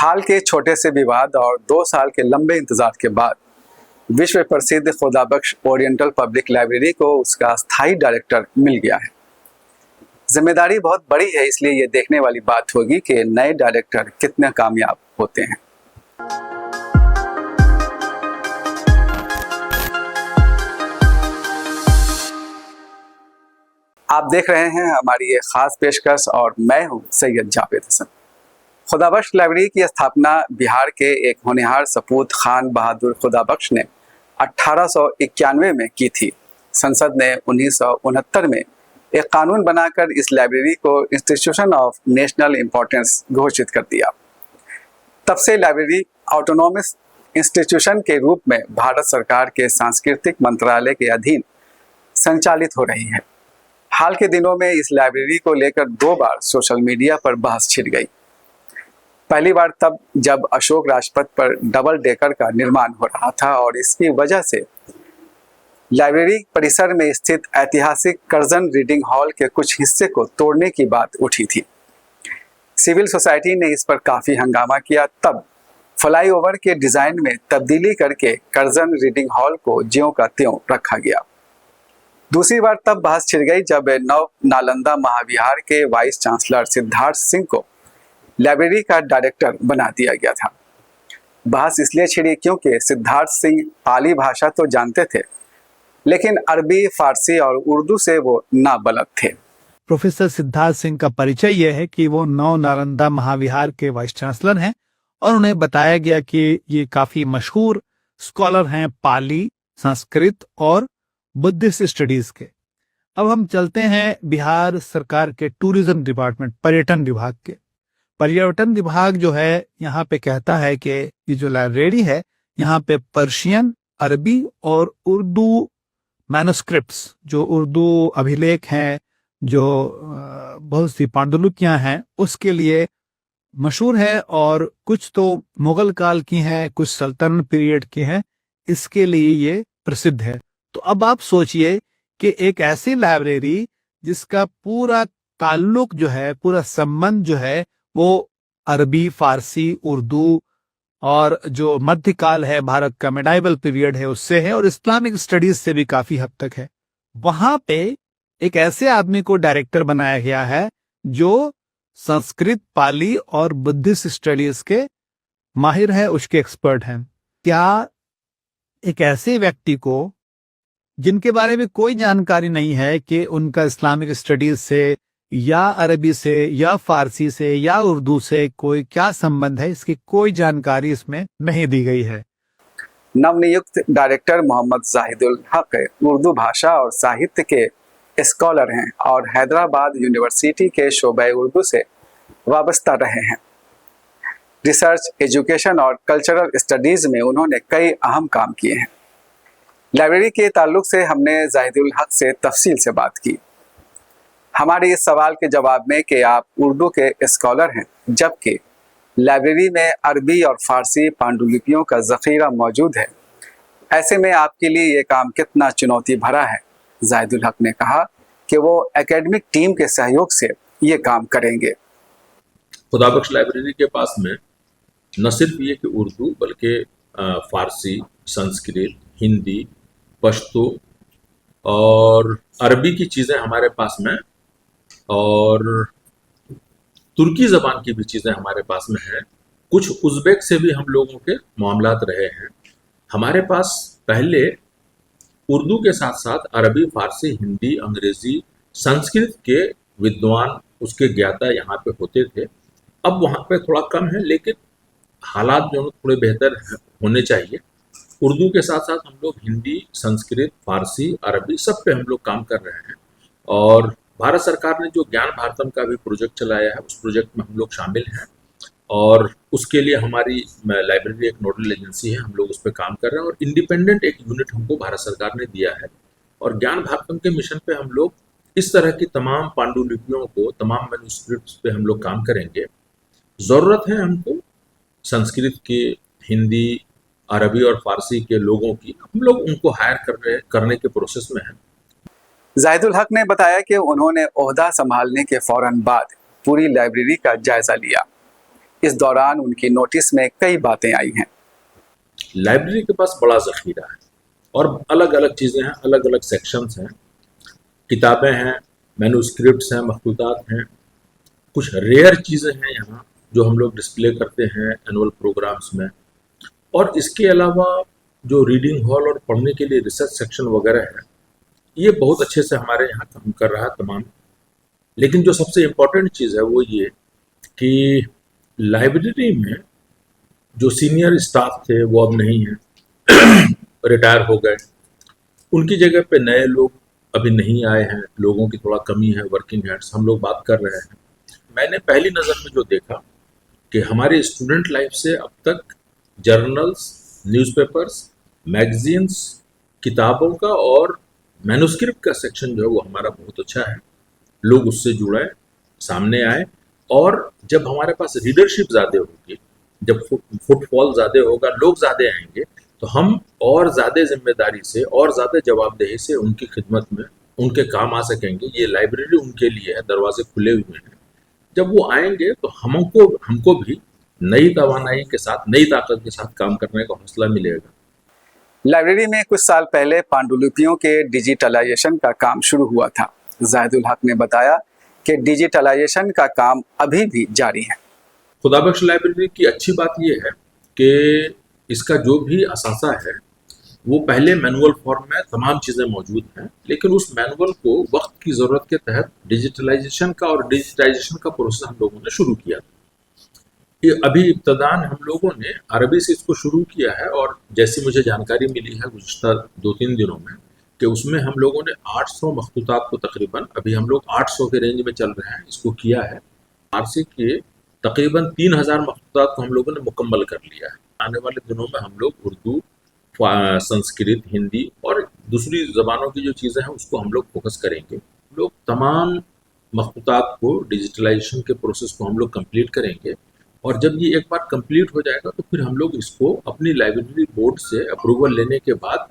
हाल के छोटे से विवाद और 2 साल के लंबे इंतजार के बाद विश्व प्रसिद्ध खुदाबख्श ओरिएंटल पब्लिक लाइब्रेरी को उसका स्थायी डायरेक्टर मिल गया है। जिम्मेदारी बहुत बड़ी है, इसलिए ये देखने वाली बात होगी कि नए डायरेक्टर कितने कामयाब होते हैं। आप देख रहे हैं हमारी ये खास पेशकश और मैं हूं सैयद जावेद हसन। खुदाबख्श लाइब्रेरी की स्थापना बिहार के एक होनहार सपूत खान बहादुर खुदाबख्श ने 1891 में की थी। संसद ने 1969 में एक कानून बनाकर इस लाइब्रेरी को इंस्टीट्यूशन ऑफ नेशनल इम्पोर्टेंस घोषित कर दिया। तब से लाइब्रेरी ऑटोनोमस इंस्टीट्यूशन के रूप में भारत सरकार के सांस्कृतिक मंत्रालय के अधीन संचालित हो रही है। हाल के दिनों में इस लाइब्रेरी को लेकर 2 बार सोशल मीडिया पर बहस छिड़ गई। पहली बार तब जब अशोक राजपथ पर डबल डेकर का निर्माण हो रहा था और इसकी वजह से लाइब्रेरी परिसर में स्थित ऐतिहासिक कर्जन रीडिंग हॉल के कुछ हिस्से को तोड़ने की बात उठी थी। सिविल सोसाइटी ने इस पर काफी हंगामा किया। तब फ्लाईओवर के डिजाइन में तब्दीली करके कर्जन रीडिंग हॉल को ज्यों का त्यों रखा गया। दूसरी बार तब बहस छिड़ गई जब नव नालंदा महाविहार के वाइस चांसलर सिद्धार्थ सिंह को लाइब्रेरी का डायरेक्टर बना दिया गया था। बहस इसलिए छिड़ी क्योंकि सिद्धार्थ सिंह पाली भाषा तो जानते थे, लेकिन अरबी, फारसी और उर्दू से वो नाबलद थे। प्रोफेसर सिद्धार्थ सिंह का परिचय यह है कि वो नव नालंदा महाविहार के वाइस चांसलर हैं और उन्हें बताया गया कि ये काफी मशहूर स्कॉलर हैं पाली, संस्कृत और बुद्धिस्ट स्टडीज के। अब हम चलते हैं बिहार सरकार के टूरिज्म डिपार्टमेंट, पर्यटन विभाग के। पर्यटन विभाग जो है यहाँ पे कहता है कि ये जो लाइब्रेरी है यहाँ पे पर्शियन, अरबी और उर्दू मैनुस्क्रिप्ट्स, जो उर्दू अभिलेख हैं, जो बहुत सी पांडुलिपियां हैं, उसके लिए मशहूर है और कुछ तो मुगल काल की हैं, कुछ सल्तनत पीरियड की हैं, इसके लिए ये प्रसिद्ध है। तो अब आप सोचिए कि एक ऐसी लाइब्रेरी जिसका पूरा ताल्लुक जो है, पूरा संबंध जो है वो अरबी, फारसी, उर्दू और जो मध्यकाल है, भारत का मेडाइवल पीरियड है, उससे है और इस्लामिक स्टडीज से भी काफी हद तक है। वहां पे एक ऐसे आदमी को डायरेक्टर बनाया गया है जो संस्कृत, पाली और बुद्धिस्ट स्टडीज के माहिर है, उसके एक्सपर्ट हैं। क्या एक ऐसे व्यक्ति को जिनके बारे में कोई जानकारी नहीं है कि उनका इस्लामिक स्टडीज से या अरबी से या फारसी से या उर्दू से कोई क्या संबंध है, इसकी कोई जानकारी इसमें नहीं दी गई है। नवनियुक्त डायरेक्टर मोहम्मद जाहिदुल हक उर्दू भाषा और साहित्य के स्कॉलर हैं और हैदराबाद यूनिवर्सिटी के शोबे उर्दू से वाबस्ता रहे हैं। रिसर्च, एजुकेशन और कल्चरल स्टडीज में उन्होंने कई अहम काम किए हैं। लाइब्रेरी के ताल्लुक से हमने जाहिदुल हक से तफसील से बात की। हमारे इस सवाल के जवाब में कि आप उर्दू के स्कॉलर हैं जबकि लाइब्रेरी में अरबी और फारसी पांडुलिपियों का ज़ख़ीरा मौजूद है, ऐसे में आपके लिए ये काम कितना चुनौती भरा है। जाहिदुल हक ने कहा कि वो एकेडमिक टीम के सहयोग से ये काम करेंगे। खुदाबख्श लाइब्रेरी के पास में न सिर्फ ये कि उर्दू बल्कि फारसी, संस्कृत, हिंदी, पश्तो और अरबी की चीज़ें हमारे पास में और तुर्की ज़बान की भी चीज़ें हमारे पास में हैं। कुछ उज़्बेक से भी हम लोगों के मामलात रहे हैं। हमारे पास पहले उर्दू के साथ साथ अरबी, फारसी, हिंदी, अंग्रेज़ी, संस्कृत के विद्वान, उसके ज्ञाता यहाँ पे होते थे। अब वहाँ पे थोड़ा कम है, लेकिन हालात जो थोड़े बेहतर होने चाहिए। उर्दू के साथ साथ हम लोग हिंदी, संस्कृत, फारसी, अरबी सब पे हम लोग काम कर रहे हैं और भारत सरकार ने जो ज्ञान भारतम का भी प्रोजेक्ट चलाया है, उस प्रोजेक्ट में हम लोग शामिल हैं और उसके लिए हमारी लाइब्रेरी एक नोडल एजेंसी है, हम लोग उस पर काम कर रहे हैं और इंडिपेंडेंट एक यूनिट हमको भारत सरकार ने दिया है। और ज्ञान भारतम के मिशन पे हम लोग इस तरह की तमाम पांडुलिपियों को, तमाम मैन्युस्क्रिप्ट्स पे हम लोग काम करेंगे। ज़रूरत है हमको संस्कृत की, हिंदी, अरबी और फारसी के लोगों की, हम लोग उनको हायर करने के प्रोसेस में हैं। जाहिदुल हक ने बताया कि उन्होंने ओहदा संभालने के फौरन बाद पूरी लाइब्रेरी का जायजा लिया। इस दौरान उनकी नोटिस में कई बातें आई हैं। लाइब्रेरी के पास बड़ा ज़ख़ीरा है और अलग अलग चीज़ें हैं, अलग अलग सेक्शंस हैं, किताबें हैं, मैन्युस्क्रिप्ट्स हैं, मखतूतात हैं, कुछ रेयर चीज़ें हैं यहाँ जो हम लोग डिस्प्ले करते हैं एनुअल प्रोग्राम्स में। और इसके अलावा जो रीडिंग हॉल और पढ़ने के लिए रिसर्च सेक्शन वगैरह है, ये बहुत अच्छे से हमारे यहाँ काम कर रहा है तमाम। लेकिन जो सबसे इम्पोर्टेंट चीज़ है वो ये कि लाइब्रेरी में जो सीनियर स्टाफ थे वो अब नहीं हैं, रिटायर हो गए। उनकी जगह पे नए लोग अभी नहीं आए हैं, लोगों की थोड़ा कमी है, वर्किंग हैंड्स हम लोग बात कर रहे हैं। मैंने पहली नज़र में जो देखा कि हमारे स्टूडेंट लाइफ से अब तक जर्नल्स, न्यूज़पेपर्स, मैगजीन्स, किताबों का और मैन्युस्क्रिप्ट का सेक्शन जो है वो हमारा बहुत अच्छा है। लोग उससे जुड़े, सामने आए, और जब हमारे पास रीडरशिप ज़्यादा होगी, जब फुटफॉल ज़्यादा होगा, लोग ज़्यादा आएंगे, तो हम और ज़्यादा जिम्मेदारी से और ज़्यादा जवाबदेही से उनकी खिदमत में उनके काम आ सकेंगे। ये लाइब्रेरी उनके लिए है, दरवाजे खुले हुए हैं। जब वो आएंगे तो हमको भी नई तवानाई के साथ, नई ताकत के साथ काम करने का हौसला मिलेगा। लाइब्रेरी में कुछ साल पहले पांडुलिपियों के डिजिटलाइजेशन का काम शुरू हुआ था। जाहिदुल हक ने बताया कि डिजिटलाइजेशन का काम अभी भी जारी है। खुदाबख्श लाइब्रेरी की अच्छी बात यह है कि इसका जो भी असासा है वो पहले मैनुअल फॉर्म में तमाम चीज़ें मौजूद हैं, लेकिन उस मैनुअल को वक्त की ज़रूरत के तहत डिजिटलाइजेशन का और डिजिटाइजेशन का प्रोसेस हम लोगों ने शुरू किया। ये अभी इब्तदान हम लोगों ने अरबी से इसको शुरू किया है, और जैसी मुझे जानकारी मिली है गुज़िश्ता 2-3 दिनों में कि उसमें हम लोगों ने 800 मखतूतात को तकरीबन, अभी हम लोग 800 के रेंज में चल रहे हैं, इसको किया है। फारसी के तकरीबन 3000 मखतूतात को हम लोगों ने मुकम्मल कर लिया है। आने वाले दिनों में हम लोग उर्दू, संस्कृत, हिंदी और दूसरी ज़बानों की जो चीज़ें हैं उसको हम लोग फोकस करेंगे। लोग तमाम मखतूतात को डिजिटलाइजेशन के प्रोसेस को हम लोग कंप्लीट करेंगे, और जब ये एक बार कंप्लीट हो जाएगा तो फिर हम लोग इसको अपनी लाइब्रेरी बोर्ड से अप्रूवल लेने के बाद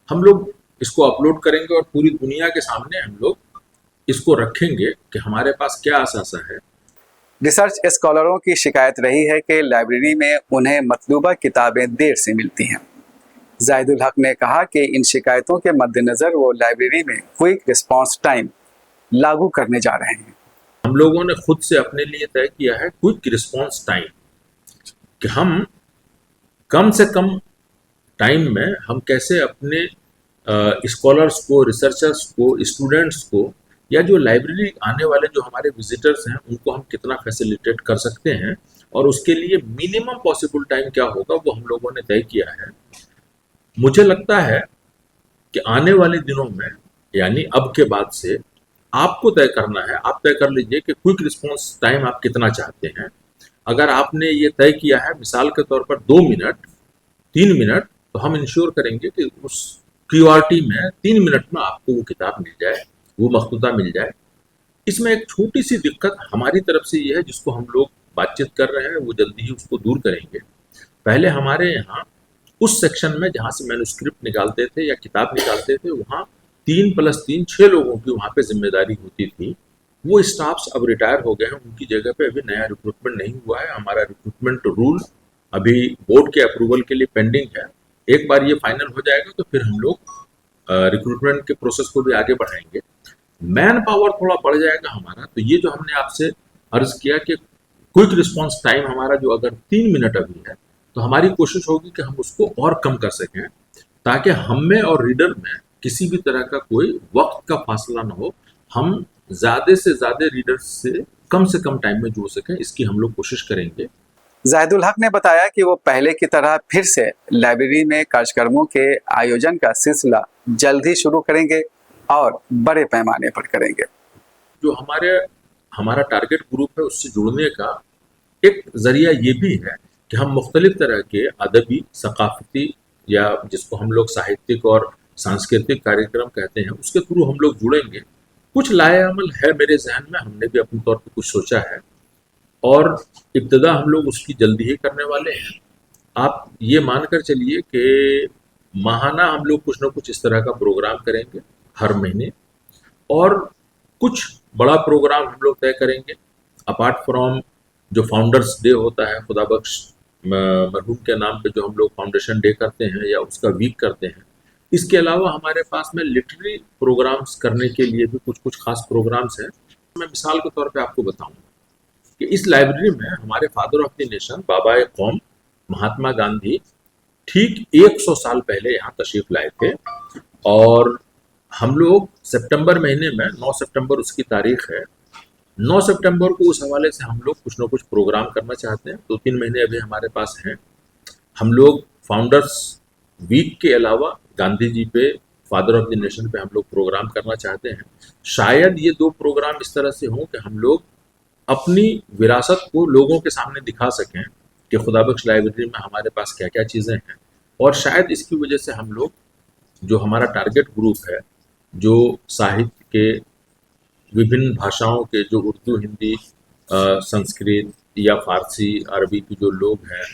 हम लोग इसको अपलोड करेंगे और पूरी दुनिया के सामने हम लोग इसको रखेंगे कि हमारे पास क्या असासा है। रिसर्च स्कॉलरों की शिकायत रही है कि लाइब्रेरी में उन्हें मतलूबा किताबें देर से मिलती हैं। जाहिदुल हक ने कहा कि इन शिकायतों के मद्देनज़र वो लाइब्रेरी में क्विक रिस्पांस टाइम लागू करने जा रहे हैं। हम लोगों ने खुद से अपने लिए तय किया है क्विक रिस्पांस टाइम, कि हम कम से कम टाइम में हम कैसे अपने स्कॉलर्स को, रिसर्चर्स को, स्टूडेंट्स को, या जो लाइब्रेरी आने वाले जो हमारे विजिटर्स हैं उनको हम कितना फैसिलिटेट कर सकते हैं, और उसके लिए मिनिमम पॉसिबल टाइम क्या होगा वो हम लोगों ने तय किया है। मुझे लगता है कि आने वाले दिनों में, यानी अब के बाद से आपको तय करना है, आप तय कर लीजिए कि क्विक रिस्पांस टाइम आप कितना चाहते हैं। अगर आपने ये तय किया है मिसाल के तौर पर 2 मिनट, 3 मिनट, तो हम इंश्योर करेंगे कि उस क्यूआरटी में 3 मिनट में आपको वो किताब मिल जाए, वो मखतूता मिल जाए। इसमें एक छोटी सी दिक्कत हमारी तरफ से ये है जिसको हम लोग बातचीत कर रहे हैं, वो जल्दी ही उसको दूर करेंगे। पहले हमारे यहाँ उस सेक्शन में जहाँ से मैन्युस्क्रिप्ट निकालते थे या किताब निकालते थे, वहाँ 3+3 6 लोगों की वहाँ पे जिम्मेदारी होती थी। वो स्टाफ्स अब रिटायर हो गए हैं, उनकी जगह पे अभी नया रिक्रूटमेंट नहीं हुआ है। हमारा रिक्रूटमेंट रूल अभी बोर्ड के अप्रूवल के लिए पेंडिंग है। एक बार ये फाइनल हो जाएगा तो फिर हम लोग रिक्रूटमेंट के प्रोसेस को भी आगे बढ़ाएंगे। मैन पावर थोड़ा बढ़ जाएगा हमारा। तो ये जो हमने आपसे अर्ज किया कि क्विक रिस्पांस टाइम हमारा जो अगर 3 मिनट अभी है, तो हमारी कोशिश होगी कि हम उसको और कम कर सकें, ताकि हम में और रीडर में किसी भी तरह का कोई वक्त का फासला ना हो। हम ज़्यादा से ज़्यादा रीडर्स से कम टाइम में जुड़ सकें, इसकी हम लोग कोशिश करेंगे। जाहिदुल हक ने बताया कि वो पहले की तरह फिर से लाइब्रेरी में कार्यक्रमों के आयोजन का सिलसिला जल्द ही शुरू करेंगे और बड़े पैमाने पर करेंगे। जो हमारा टारगेट ग्रुप है उससे जुड़ने का एक जरिया ये भी है कि हम मुख्तलिफ तरह के अदबी, सकाफती, या जिसको हम लोग साहित्यिक और सांस्कृतिक कार्यक्रम कहते हैं, उसके थ्रू हम लोग जुड़ेंगे। कुछ लाएअमल है मेरे जहन में, हमने भी अपने तौर पर कुछ सोचा है, और इब्तदा हम लोग उसकी जल्दी ही करने वाले हैं। आप ये मानकर चलिए कि माहाना हम लोग कुछ ना कुछ इस तरह का प्रोग्राम करेंगे हर महीने, और कुछ बड़ा प्रोग्राम हम लोग तय करेंगे अपार्ट फ्रॉम जो फाउंडर्स डे होता है खुदा बख्श मरहूम के नाम पे जो हम लोग फाउंडेशन डे करते हैं या उसका वीक करते हैं, इसके अलावा हमारे पास में लिटरेरी प्रोग्राम्स करने के लिए भी कुछ कुछ खास प्रोग्राम्स हैं। मैं मिसाल के तौर पे आपको बताऊं कि इस लाइब्रेरी में हमारे फादर ऑफ द नेशन बाबा कौम महात्मा गांधी ठीक 100 साल पहले यहाँ तशरीफ लाए थे, और हम लोग सितंबर महीने में 9 सितंबर उसकी तारीख है, 9 सितंबर को उस हवाले से हम लोग कुछ ना कुछ प्रोग्राम करना चाहते हैं। 2-3 महीने अभी हमारे पास हैं। हम लोग फाउंडर्स वीक के अलावा गांधी जी पे, फादर ऑफ द नेशन पे हम लोग प्रोग्राम करना चाहते हैं। शायद ये 2 प्रोग्राम इस तरह से हों कि हम लोग अपनी विरासत को लोगों के सामने दिखा सकें कि खुदा बख्श लाइब्रेरी में हमारे पास क्या क्या चीज़ें हैं, और शायद इसकी वजह से हम लोग, जो हमारा टारगेट ग्रुप है, जो साहित्य के विभिन्न भाषाओं के, जो उर्दू, हिंदी, संस्कृत या फारसी, अरबी के जो लोग हैं,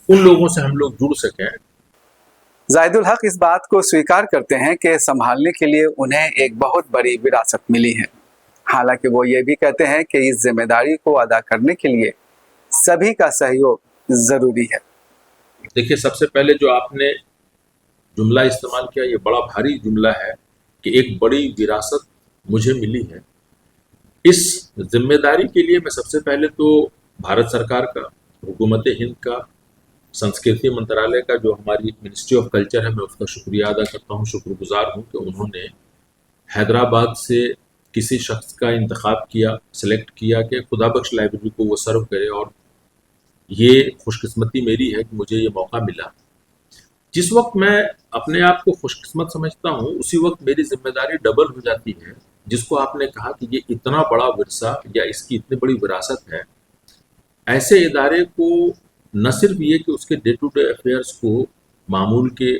उन लोगों से हम लोग जुड़ सकें। जाहिदुल हक इस बात को स्वीकार करते हैं कि संभालने के लिए उन्हें एक बहुत बड़ी विरासत मिली है। हालांकि वो ये भी कहते हैं कि इस जिम्मेदारी को अदा करने के लिए सभी का सहयोग जरूरी है। देखिए, सबसे पहले जो आपने जुमला इस्तेमाल किया, ये बड़ा भारी जुमला है कि एक बड़ी विरासत मुझे मिली है। इस जिम्मेदारी के लिए मैं सबसे पहले तो भारत सरकार का, हुकूमत हिंद का, संस्कृति मंत्रालय का, जो हमारी मिनिस्ट्री ऑफ कल्चर है, मैं उसका शुक्रिया अदा करता हूँ, शुक्रगुजार हूँ कि उन्होंने हैदराबाद से किसी शख्स का इंतखाब किया, सेलेक्ट किया कि खुदा बख्श लाइब्रेरी को वो सर्व करे, और ये खुशकिस्मती मेरी है कि मुझे ये मौका मिला। जिस वक्त मैं अपने आप को खुशकिस्मत समझता हूँ, उसी वक्त मेरी जिम्मेदारी डबल हो जाती है। जिसको आपने कहा कि ये इतना बड़ा विरसा या इसकी इतनी बड़ी विरासत है, ऐसे इदारे को न सिर्फ ये कि उसके डे टू डे अफेयर्स को, मामूल के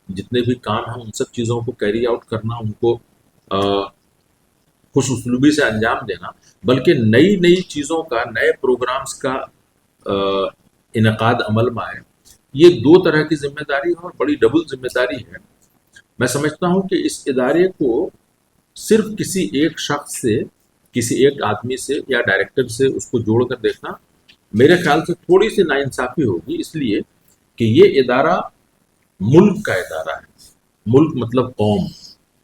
जितने भी काम हैं, उन सब चीज़ों को कैरी आउट करना, उनको खुश उसलूबी से अंजाम देना, बल्कि नई नई चीज़ों का, नए प्रोग्राम्स का इनकाद अमल में आए। ये 2 तरह की जिम्मेदारी है और बड़ी डबल जिम्मेदारी है। मैं समझता हूँ कि इस इदारे को सिर्फ किसी एक शख्स से, किसी एक आदमी से या डायरेक्टर से उसको जोड़कर देखना मेरे ख्याल से थोड़ी सी नाइंसाफ़ी होगी, इसलिए कि ये इदारा मुल्क का इदारा है। मुल्क मतलब कौम,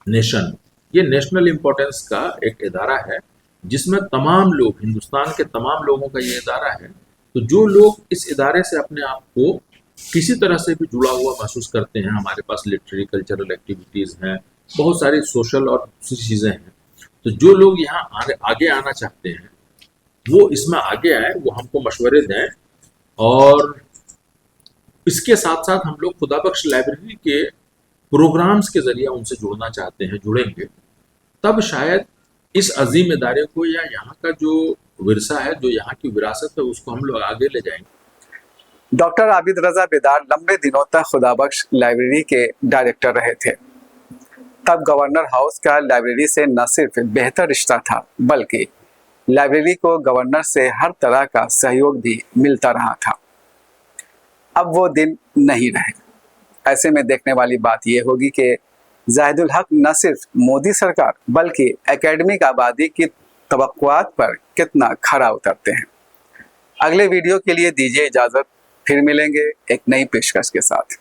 नेशन। ये नेशनल इम्पोर्टेंस का एक इदारा है जिसमें तमाम लोग, हिंदुस्तान के तमाम लोगों का ये इदारा है। तो जो लोग इस इदारे से अपने आप को किसी तरह से भी जुड़ा हुआ महसूस करते हैं, हमारे पास लिटरेरी कल्चरल एक्टिविटीज़ हैं, बहुत सारी सोशल और दूसरी चीज़ें हैं, तो जो लोग यहाँ आगे आना चाहते हैं वो इसमें आगे आए, वो हमको मशवरे दें, और इसके साथ साथ हम लोग खुदा बख्श लाइब्रेरी के प्रोग्राम्स के ज़रिए उनसे जुड़ना चाहते हैं, जुड़ेंगे तब शायद इस अजीम इदारे को या यहाँ का जो विरसा है, जो यहाँ की विरासत है, उसको हम लोग आगे ले जाएंगे। डॉक्टर आबिद रजा बेदार लंबे दिनों तक खुदा बख्श लाइब्रेरी के डायरेक्टर रहे थे। तब गवर्नर हाउस का लाइब्रेरी से न सिर्फ बेहतर रिश्ता था, बल्कि लाइब्रेरी को गवर्नर से हर तरह का सहयोग भी मिलता रहा था। अब वो दिन नहीं रहे। ऐसे में देखने वाली बात यह होगी कि जाहिदुल हक न सिर्फ मोदी सरकार बल्कि एकेडमिक आबादी की तवक्कुआत पर कितना खरा उतरते हैं। अगले वीडियो के लिए दीजिए इजाज़त, फिर मिलेंगे एक नई पेशकश के साथ।